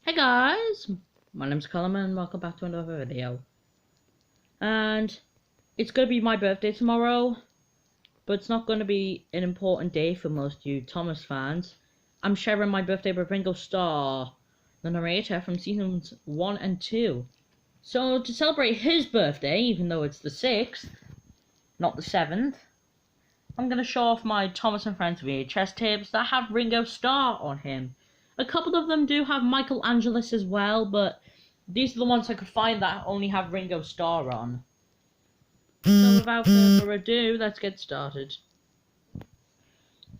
Hey guys, my name's Callum and welcome back to another video. And it's going to be my birthday tomorrow, but it's not going to be an important day for most of you Thomas fans. I'm sharing my birthday with Ringo Starr, the narrator from seasons 1 and 2. So to celebrate his birthday, even though it's the 6th, not the 7th, I'm going to show off my Thomas and Friends VHS tapes that have Ringo Starr on him. A couple of them do have Michael Angelis as well, but these are the ones I could find that only have Ringo Starr on. So without further ado, let's get started.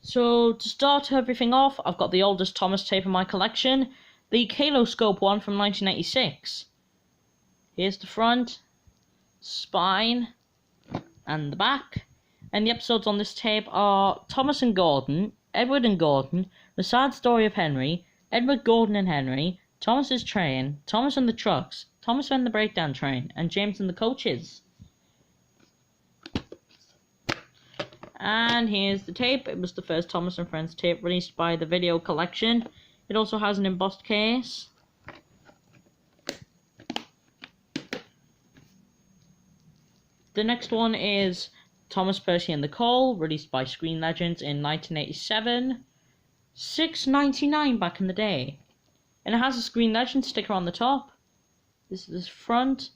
So to start everything off, I've got the oldest Thomas tape in my collection, the Kaloscope one from 1986. Here's the front, spine, and the back. And the episodes on this tape are Thomas and Gordon, Edward and Gordon, The Sad Story of Henry, Edward, Gordon and Henry, Thomas's Train, Thomas and the Trucks, Thomas and the Breakdown Train, and James and the Coaches. And here's the tape. It was the first Thomas and Friends tape released by the Video Collection. It also has an embossed case. The next one is Thomas, Percy and the Coal, released by Screen Legends in 1987. $6.99 back in the day. And it has a Screen Legends sticker on the top. This is the front,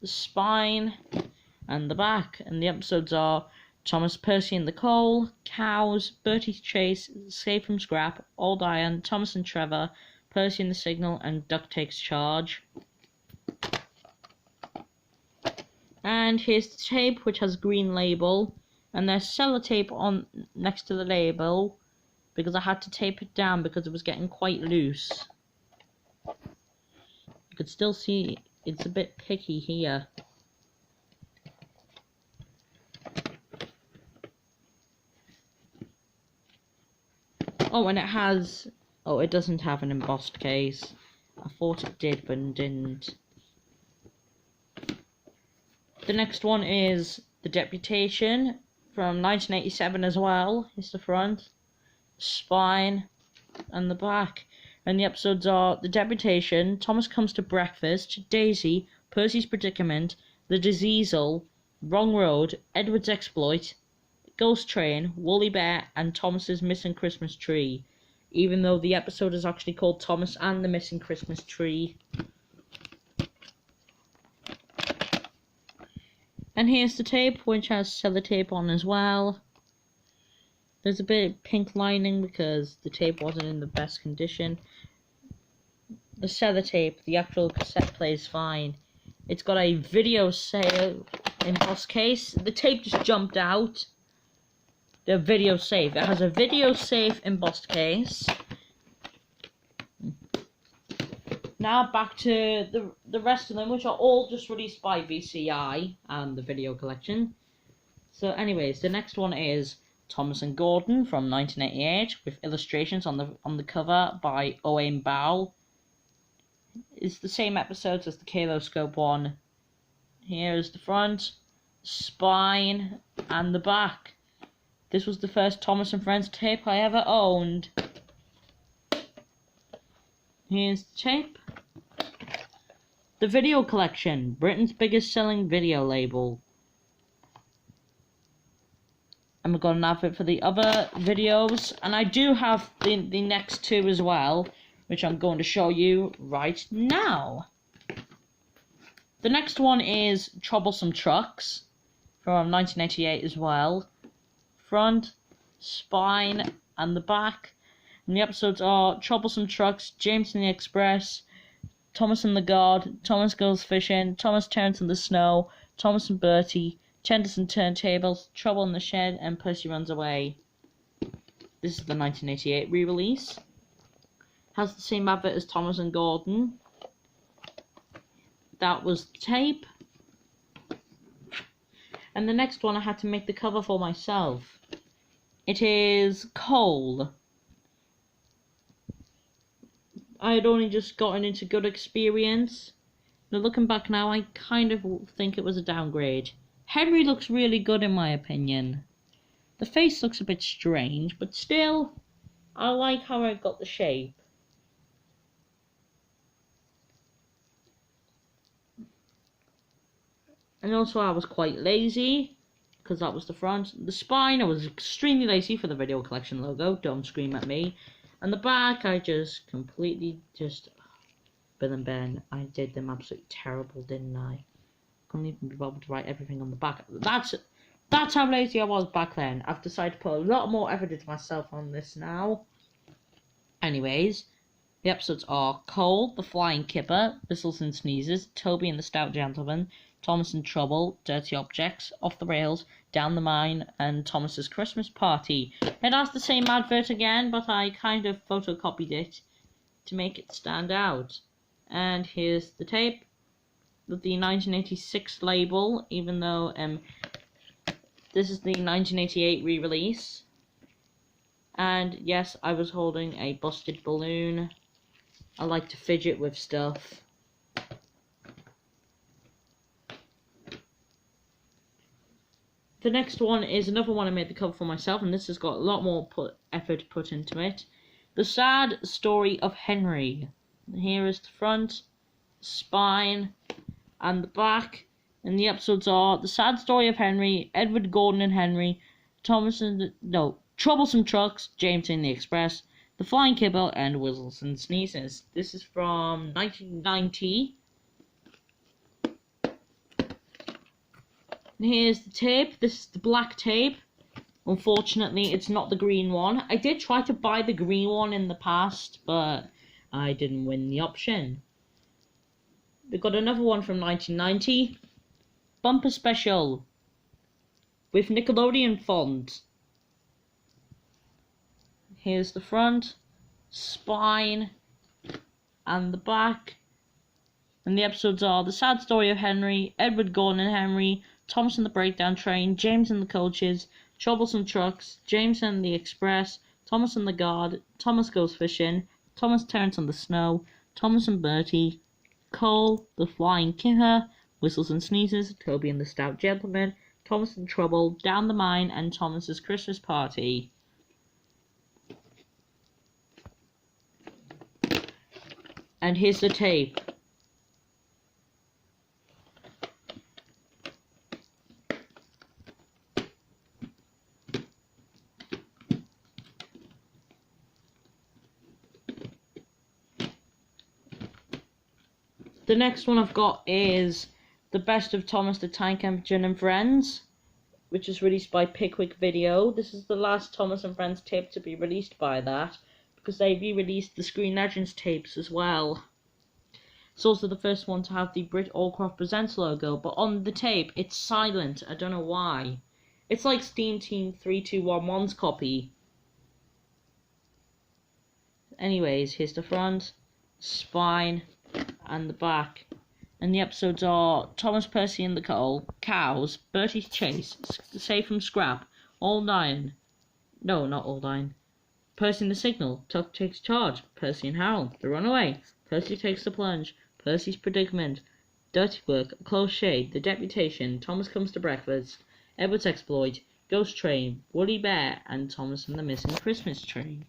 the spine, and the back. And the episodes are Thomas, Percy and the Coal, Cows, Bertie's Chase, Escape from Scrap, Old Iron, Thomas and Trevor, Percy and the Signal, and Duck Takes Charge. And here's the tape, which has a green label, and there's sellotape on next to the label because I had to tape it down because it was getting quite loose. You could still see it's a bit picky here. Oh, and it doesn't have an embossed case. I thought it did, but it didn't. The next one is The Deputation from 1987 as well. Here's the front, spine, and the back. And the episodes are The Deputation, Thomas Comes to Breakfast, Daisy, Percy's Predicament, The Diseasel, Wrong Road, Edward's Exploit, Ghost Train, Woolly Bear, and Thomas's Missing Christmas Tree. Even though the episode is actually called Thomas and the Missing Christmas Tree. And here's the tape, which has sellotape on as well. There's a bit of pink lining because the tape wasn't in the best condition. The sellotape, the actual cassette plays fine. It's got a video sale embossed case. The tape just jumped out. The video safe. It has a video safe embossed case. Now back to the rest of them, which are all just released by BCI and the Video Collection. So anyways, the next one is Thomas and Gordon from 1988 with illustrations on the cover by Owain Bowell. It's the same episodes as the Kaloscope one. Here's the front, spine, and the back. This was the first Thomas and Friends tape I ever owned. Here's the tape. The Video Collection, Britain's biggest selling video label. And we've got an advert for the other videos. And I do have the next two as well, which I'm going to show you right now. The next one is Troublesome Trucks from 1988 as well. Front, spine, and the back. And the episodes are Troublesome Trucks, James and the Express, Thomas and the Guard, Thomas Goes Fishing, Thomas Turns in the Snow, Thomas and Bertie, Tenders and Turntables, Trouble in the Shed, and Percy Runs Away. This is the 1988 re-release. Has the same advert as Thomas and Gordon. That was the tape. And the next one I had to make the cover for myself. It is Coal. I had only just gotten into Good Experience. Now looking back now, I kind of think it was a downgrade. Henry looks really good in my opinion. The face looks a bit strange, but still, I like how I got the shape. And also I was quite lazy, because that was the front. The spine, I was extremely lazy for the video collection logo, don't scream at me. And the back, I just completely Bill and Ben, I did them absolutely terrible, didn't I? Couldn't even be bothered to write everything on the back. That's how lazy I was back then. I've decided to put a lot more effort into myself on this now. Anyways, the episodes are Cole, the Flying Kipper, Whistles and Sneezes, Toby and the Stout Gentleman, Thomas in Trouble, Dirty Objects, Off the Rails, Down the Mine, and Thomas's Christmas Party. It has the same advert again, but I kind of photocopied it to make it stand out. And here's the tape with the 1986 label, even though this is the 1988 re-release. And yes, I was holding a busted balloon. I like to fidget with stuff. The next one is another one I made the cover for myself, and this has got a lot more effort put into it. The Sad Story of Henry. Here is the front, spine, and the back. And the episodes are The Sad Story of Henry, Edward, Gordon and Henry, Troublesome Trucks, James and the Express, The Flying Kibble, and Whistles and Sneezes. This is from 1990. And here's the tape. This is the black tape. Unfortunately, it's not the green one. I did try to buy the green one in the past, but I didn't win the option. We've got another one from 1990. Bumper Special with Nickelodeon font. Here's the front, spine, and the back. And the episodes are The Sad Story of Henry, Edward, Gordon and Henry, Thomas and the Breakdown Train, James and the Coaches, Troublesome Trucks, James and the Express, Thomas and the Guard, Thomas Goes Fishing, Thomas Terrence and the Snow, Thomas and Bertie, Cole, the Flying Kipper, Whistles and Sneezes, Toby and the Stout Gentleman, Thomas in Trouble, Down the Mine, and Thomas's Christmas Party. And here's the tape. The next one I've got is The Best of Thomas the Tank Engine and Friends, which is released by Pickwick Video. This is the last Thomas and Friends tape to be released by that, because they re-released the Screen Legends tapes as well. It's also the first one to have the Brit Allcroft Presents logo, but on the tape it's silent. I don't know why. It's like Steam Team 3211's copy. Anyways, here's the front, spine, and the back. And the episodes are Thomas, Percy and the Cows, Bertie's Chase, Save from Scrap, Old Iron. No, not Old Iron. Percy and the Signal, Tuck Takes Charge, Percy and Harold, The Runaway, Percy Takes the Plunge, Percy's Predicament, Dirty Work, A Close Shade, The Deputation, Thomas Comes to Breakfast, Edward's Exploit, Ghost Train, Woolly Bear, and Thomas and the Missing Christmas Tree.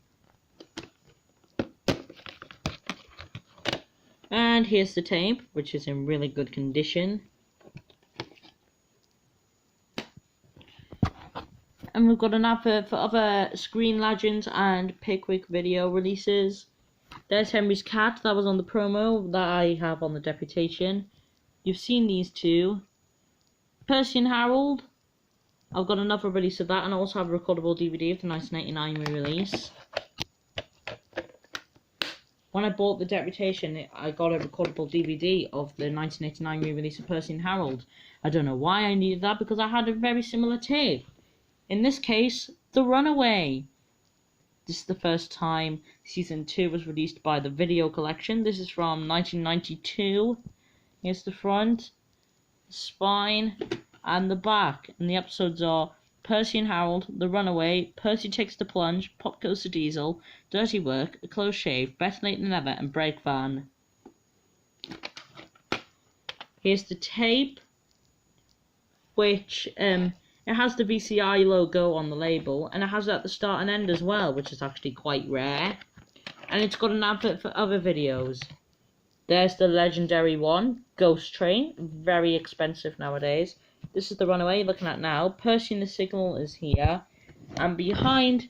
And here's the tape, which is in really good condition. And we've got an advert for other Screen Legends and Pickwick Video releases. There's Henry's Cat, that was on the promo that I have on the Deputation. You've seen these two. Percy and Harold, I've got another release of that, and I also have a recordable DVD of the 1989 re-release. When I bought the Deputation, I got a recordable DVD of the 1989 re-release of Percy and Harold. I don't know why I needed that, because I had a very similar tape. In this case, The Runaway. This is the first time Season 2 was released by the Video Collection. This is from 1992. Here's the front, the spine, and the back. And the episodes are Percy and Harold, The Runaway, Percy Takes the Plunge, Pop Goes the Diesel, Dirty Work, A Close Shave, Better Late Than Never, and Break Van. Here's the tape, which it has the BCI logo on the label, and it has it at the start and end as well, which is actually quite rare. And it's got an advert for other videos. There's the legendary one, Ghost Train, very expensive nowadays. This is the runaway you're looking at now. Percy and the Signal is here. And behind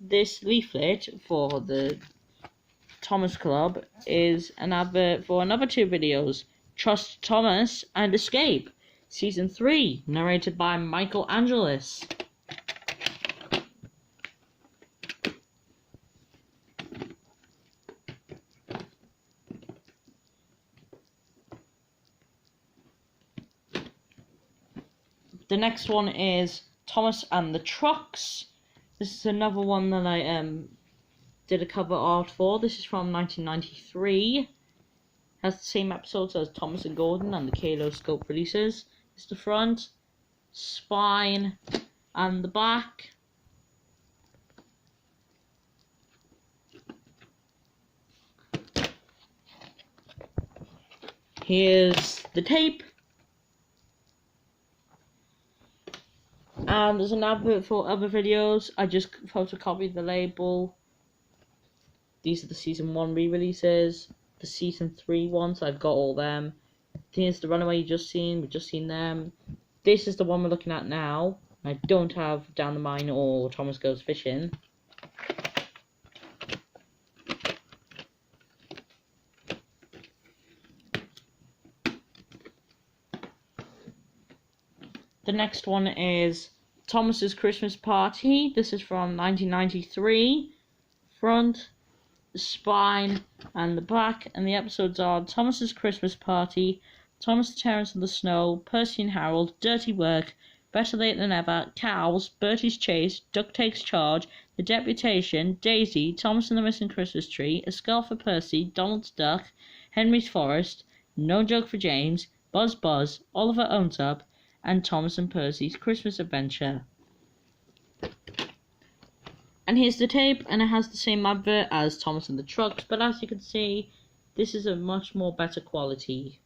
this leaflet for the Thomas Club is an advert for another 2 videos, Trust Thomas and Escape, Season 3, narrated by Michael Angelis. The next one is Thomas and the Trucks. This is another one that I did a cover art for. This is from 1993. Has the same episodes as Thomas and Gordon and the Kaloscope releases. This is the front, spine, and the back. Here's the tape. And there's an advert for other videos. I just photocopied the label. These are the Season 1 re-releases. The Season 3 ones, I've got all them. Here's the Runaway you just seen. We've just seen them. This is the one we're looking at now. I don't have Down the Mine or Thomas Goes Fishing. The next one is Thomas's Christmas Party. This is from 1993. Front, spine, and the back. And the episodes are Thomas's Christmas Party, Thomas the Terrence of the Snow, Percy and Harold, Dirty Work, Better Late Than Ever, Cows, Bertie's Chase, Duck Takes Charge, The Deputation, Daisy, Thomas and the Missing Christmas Tree, A Skull for Percy, Donald's Duck, Henry's Forest, No Joke for James, Buzz Buzz, Oliver Owns Up, and Thomas and Percy's Christmas Adventure. And here's the tape, and it has the same advert as Thomas and the Trucks, but as you can see, this is a much more better quality.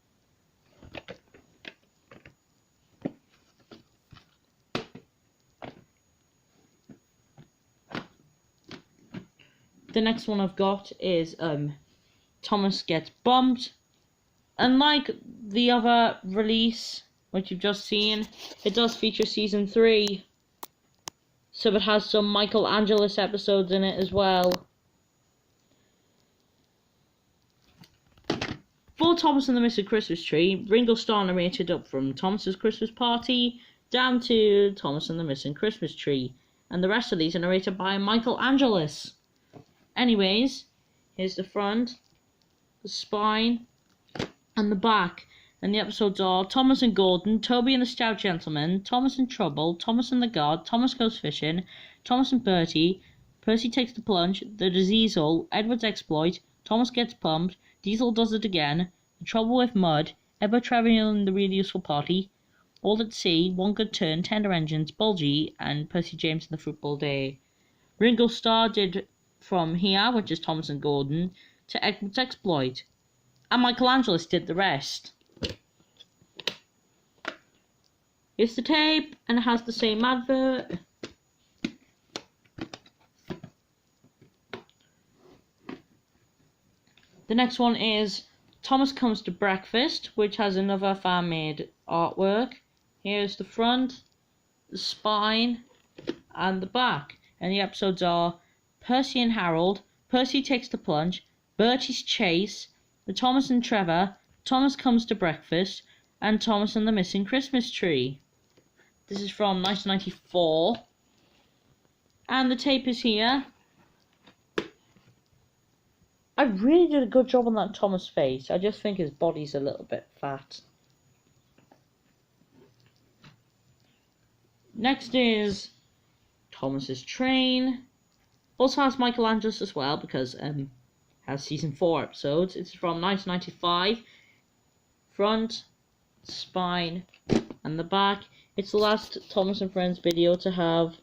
The next one I've got is Thomas Gets Bumped. Unlike the other release, which you've just seen, it does feature Season 3. So it has some Michael Angelis episodes in it as well. For Thomas and the Missing Christmas Tree, Ringo Starr narrated up from Thomas's Christmas Party down to Thomas and the Missing Christmas Tree. And the rest of these are narrated by Michael Angelis. Anyways, here's the front, the spine, and the back. And the episodes are Thomas and Gordon, Toby and the Stout Gentleman, Thomas in Trouble, Thomas and the God, Thomas Goes Fishing, Thomas and Bertie, Percy Takes the Plunge, The Diesel, Edward's Exploit, Thomas Gets Pumped, Diesel Does It Again, The Trouble with Mud, Ever Travelling in the Really Useful Party, All at Sea, One Good Turn, Tender Engines, Bulgy, and Percy James and the Football Day. Ringo Starr did from here, which is Thomas and Gordon, to Edward's Exploit, and Michael Angelis did the rest. Here's the tape, and it has the same advert. The next one is Thomas Comes to Breakfast, which has another fan-made artwork. Here's the front, the spine, and the back. And the episodes are Percy and Harold, Percy Takes the Plunge, Bertie's Chase, The Thomas and Trevor, Thomas Comes to Breakfast, and Thomas and the Missing Christmas Tree. This is from 1994. And the tape is here. I really did a good job on that Thomas face. I just think his body's a little bit fat. Next is Thomas's Train. Also has Michael Angelis as well, because has Season 4 episodes. It's from 1995. Front, spine, and the back. It's the last Thomas and Friends video to have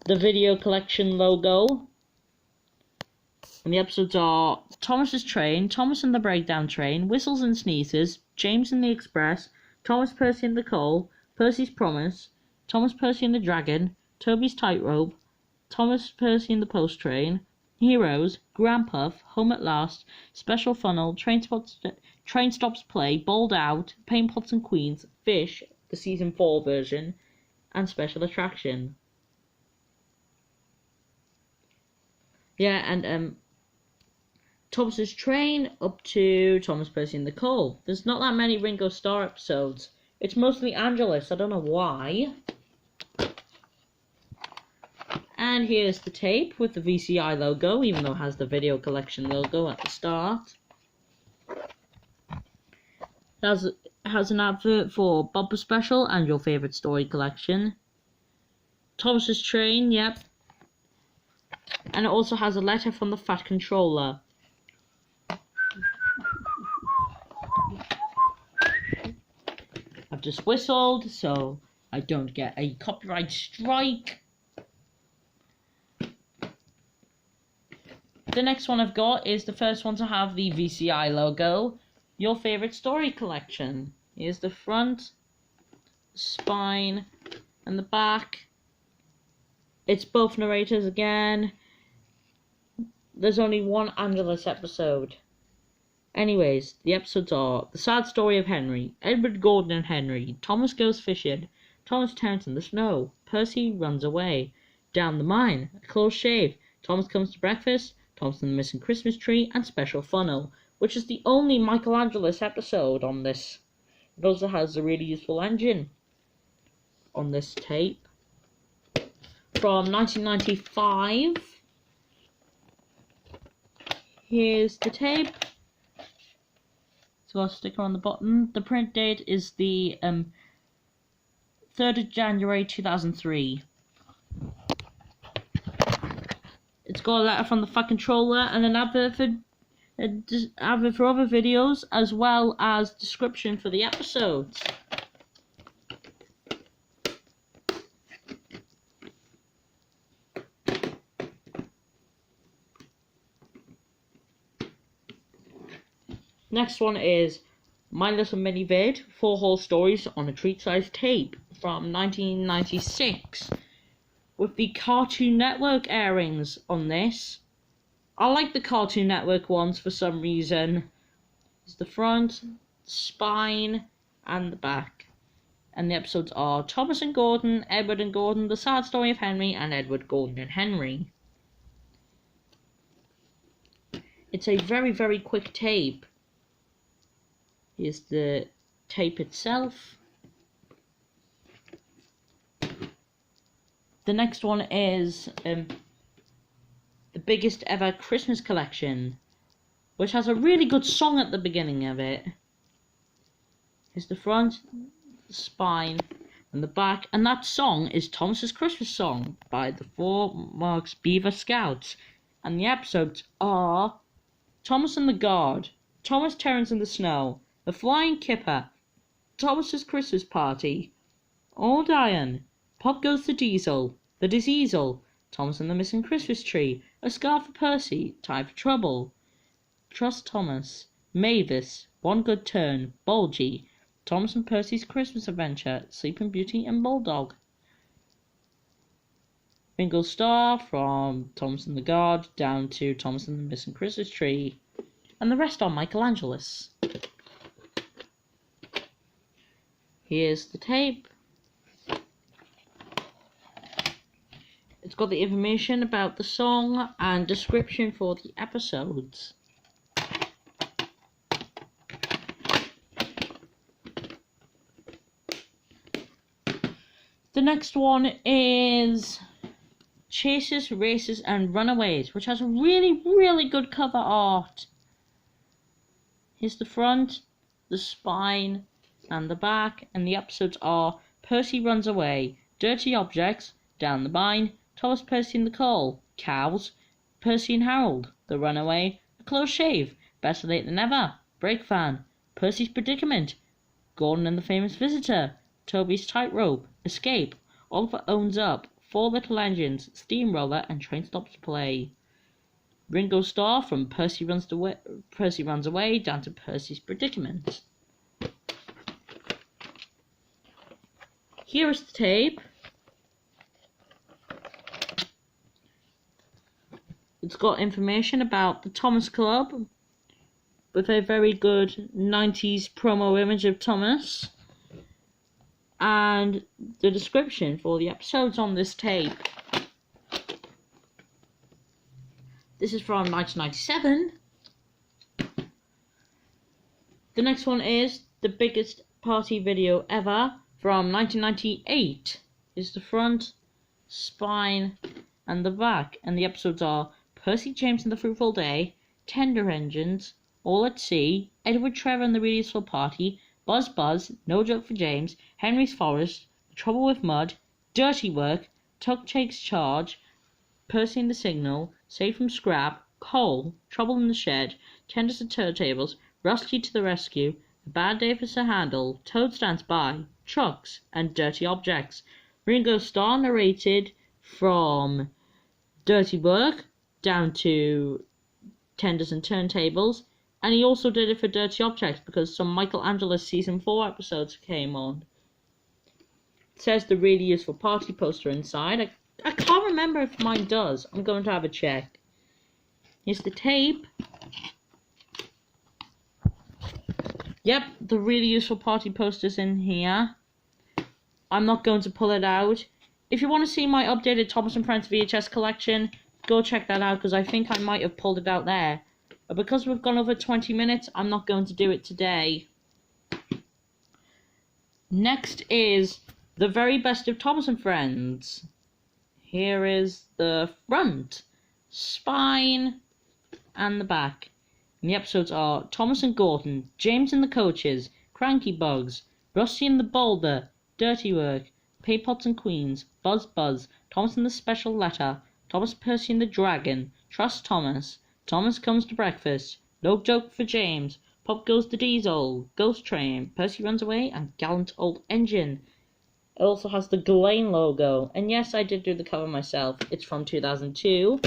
the Video Collection logo. And the episodes are Thomas's Train, Thomas and the Breakdown Train, Whistles and Sneezes, James and the Express, Thomas, Percy and the Coal, Percy's Promise, Thomas, Percy and the Dragon, Toby's Tightrope, Thomas, Percy and the Post Train, Heroes, Grandpuff, Home at Last, Special Funnel, Train Stops Play, Bowled Out, Paint Pots and Queens, Fish, the Season 4 version, and Special Attraction. Yeah, and Thomas's Train up to Thomas, Percy and the Cole. There's not that many Ringo Starr episodes. It's mostly Angelus, I don't know why. And here's the tape with the VCI logo, even though it has the Video Collection logo at the start. It has an advert for Bumper Special and Your Favourite Story Collection. Thomas's Train, yep. And it also has a letter from the Fat Controller. I've just whistled so I don't get a copyright strike. The next one I've got is the first one to have the VCI logo, Your Favourite Story Collection. Here's the front, spine, and the back. It's both narrators again. There's only one Angelus episode. Anyways, the episodes are The Sad Story of Henry, Edward Gordon and Henry, Thomas Goes Fishing, Thomas Terrence in the Snow, Percy Runs Away, Down the Mine, A Close Shave, Thomas Comes to Breakfast, Thomas and the Missing Christmas Tree, and Special Funnel, which is the only Michelangelos episode on this. It also has a really useful engine on this tape. From 1995. Here's the tape. It's got a sticker on the bottom. The print date is the 3rd of January 2003. It's got a letter from the Fat Controller and an advert for other videos, as well as description for the episodes. Next one is My Little Mini Vid, 4 whole stories on a treat-sized tape from 1996 with the Cartoon Network airings on this. I like the Cartoon Network ones for some reason. It's the front, spine, and the back. And the episodes are Thomas and Gordon, Edward and Gordon, The Sad Story of Henry, and Edward, Gordon and Henry. It's a very, very quick tape. Here's the tape itself. The next one is the Biggest Ever Christmas Collection, which has a really good song at the beginning of it. Here's the front, the spine, and the back, and that song is Thomas's Christmas Song by the 4 Marks Beaver Scouts. And the episodes are Thomas and the Guard, Thomas Terrence in the Snow, The Flying Kipper, Thomas's Christmas Party, Old Iron, Pop Goes the Diesel, The Diseasel, Thomas and the Missing Christmas Tree, A Scar for Percy, Time for Trouble, Trust Thomas, Mavis, One Good Turn, Bulgy, Thomas and Percy's Christmas Adventure, Sleeping Beauty and Bulldog. Ringo Starr from Thomas and the Guard down to Thomas and the Missing Christmas Tree, and the rest are Michelangelos. Here's the tape. It's got the information about the song and description for the episodes. The next one is Chases, Races and Runaways, which has a really, really good cover art. Here's the front, the spine, and the back, and the episodes are Percy Runs Away, Dirty Objects, Down the Mine, Thomas, Percy and the Cole, Cows, Percy and Harold, The Runaway, A Close Shave, Better Late Than Never, Brake Van, Percy's Predicament, Gordon and the Famous Visitor, Toby's Tightrope, Escape, Oliver Owns Up, 4 Little Engines, Steamroller, and Train Stops Play. Ringo Starr from Percy Runs Away down to Percy's Predicament. Here is the tape. It's got information about the Thomas Club, with a very good 90s promo image of Thomas. And the description for the episodes on this tape. This is from 1997. The next one is the biggest party video ever from 1998. Is the front, spine, and the back. And the episodes are Percy James and the Fruitful Day, Tender Engines, All at Sea, Edward Trevor and the Really Useful Party, Buzz Buzz, No Joke for James, Henry's Forest, Trouble with Mud, Dirty Work, Tuck Takes Charge, Percy and the Signal, Saved from Scrap, Coal, Trouble in the Shed, Tenders and Turntables, Rusty to the Rescue, A Bad Day for Sir Handel, Toad Stands By, Trucks, and Dirty Objects. Ringo Starr narrated from Dirty Work down to Tenders and Turntables, and he also did it for Dirty Objects because some Michelangelo Season 4 episodes came on. It says the Really Useful Party poster inside. I can't remember if mine does. I'm going to have a check. Here's the tape. Yep, the Really Useful Party poster's in here. I'm not going to pull it out. If you want to see my updated Thomas and Friends VHS collection, go check that out because I think I might have pulled it out there. But because we've gone over 20 minutes, I'm not going to do it today. Next is the very best of Thomas and Friends. Here is the front, spine, and the back. And the episodes are Thomas and Gordon, James and the Coaches, Cranky Bugs, Rusty and the Boulder, Dirty Work, Paypots and Queens, Buzz Buzz, Thomas and the Special Letter, Thomas Percy and the Dragon, Trust Thomas, Thomas Comes to Breakfast, No Joke for James, Pop Goes the Diesel, Ghost Train, Percy Runs Away, and Gallant Old Engine. It also has the Glane logo. And yes, I did do the cover myself. It's from 2002.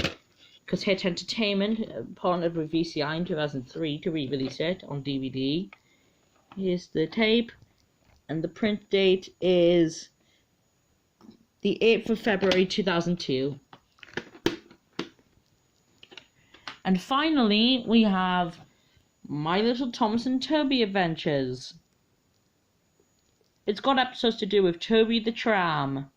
Because Hit Entertainment partnered with BCI in 2003 to re-release it on DVD. Here's the tape. And the print date is the 8th of February 2002. And finally, we have My Little Thomas and Toby Adventures. It's got episodes to do with Toby the Tram.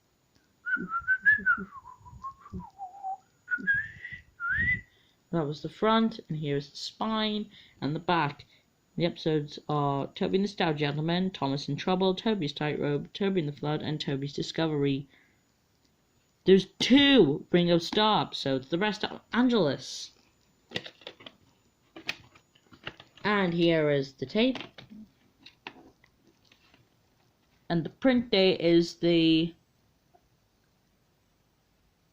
That was the front, and here's the spine and the back. The episodes are Toby and the Stout Gentleman, Thomas in Trouble, Toby's Tightrope, Toby in the Flood, and Toby's Discovery. There's 2 Ringo Starr episodes, the rest are Angelus. And here is the tape. And the print date is the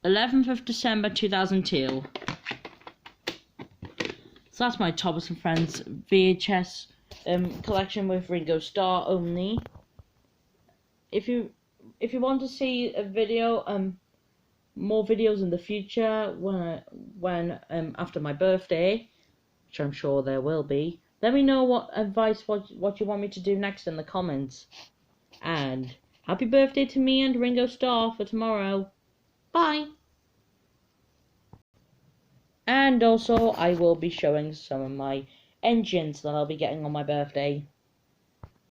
11th of December 2002. So that's my Thomas and Friends VHS collection with Ringo Starr only. If you want to see a video, more videos in the future when after my birthday, which I'm sure there will be, let me know what you want me to do next in the comments. And happy birthday to me and Ringo Starr for tomorrow. Bye. And also I will be showing some of my engines that I'll be getting on my birthday.